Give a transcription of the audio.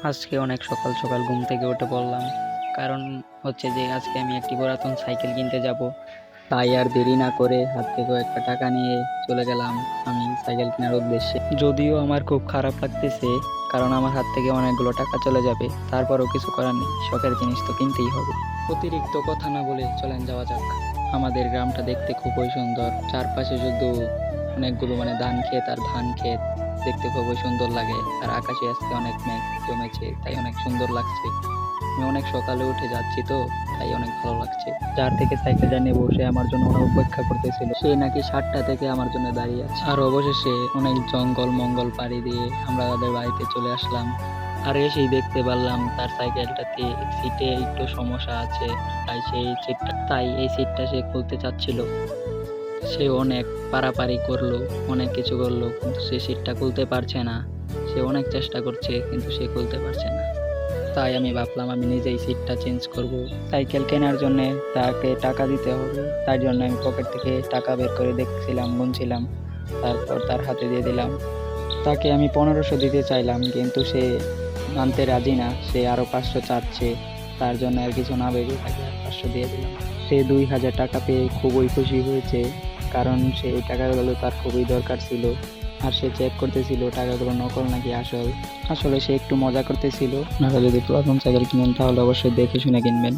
আজকে অনেক সকাল সকাল ঘুম থেকে উঠে পড়লাম। কারণ হচ্ছে যে আজকে আমি একটি পুরাতন সাইকেল কিনতে যাব। তাই আর দেরি না করে হাত থেকে একটা টাকা নিয়ে চলে গেলাম আমি সাইকেল কেনার উদ্দেশ্যে। যদিও আমার খুব খারাপ লাগতেছে, কারণ আমার হাত থেকে অনেকগুলো টাকা চলে যাবে। তারপরও কিছু করার নেই, শখের জিনিস তো কিনতেই হবে। অতিরিক্ত কথা না বলে চলেন যাওয়া যাক। আমাদের গ্রামটা দেখতে খুবই সুন্দর। চারপাশে শুধু অনেকগুলো ধান ক্ষেত আর ধান ক্ষেত, দেখতে খুবই সুন্দর লাগে। আর আকাশে আজকে অনেক মেঘ জমেছে, তাই অনেক সুন্দর লাগছে। আমি অনেক সকালে উঠে যাচ্ছি তো, তাই অনেক ভালো লাগছে। যার থেকে সাইকেলটা নেবো সে আমার জন্য অনেক অপেক্ষা করতেছিল। সে নাকি 7টা থেকে আমার জন্য দাঁড়িয়ে আছে। আর অবশেষে অনেক জঙ্গল মঙ্গল পাড়ি দিয়ে আমরা তাদের বাড়িতে চলে আসলাম। আর এসেই দেখতে পারলাম তার সাইকেলটাতে সিটে একটু সমস্যা আছে। তাই এই সিটটা সে খুলতে চাচ্ছিল। সে অনেক পারাপারি করলো, অনেক কিছু করলো, কিন্তু সে সিটটা খুলতে পারছে না। সে অনেক চেষ্টা করছে, কিন্তু সে খুলতে পারছে না। তাই আমি ভাবলাম আমি নিজেই সিটটা চেঞ্জ করব। সাইকেল কেনার জন্য তাকে টাকা দিতে হবে, তার জন্য আমি পকেট থেকে টাকা বের করে দেখছিলাম, গুনছিলাম, তারপর তার হাতে দিয়ে দিলাম। তাকে আমি 1500 দিতে চাইলাম, কিন্তু সে আনতে রাজি না। সে আরো 500 চাচ্ছে। তার জন্য আর কিছু না ভেবে তাকে আর 500 দিয়ে দিলাম। সে 2000 টাকা পেয়ে খুবই খুশি হয়েছে, কারণ সেই টাকাগুলো তার খুবই দরকার ছিল। আর সে চেক করতেছিল টাকাগুলো নকল নাকি আসল। আসলে সে একটু মজা করতেছিল। আপনারা যদি পুরাতন সাইকেল কিনেন তাহলে অবশ্যই দেখে শুনে কিনবেন।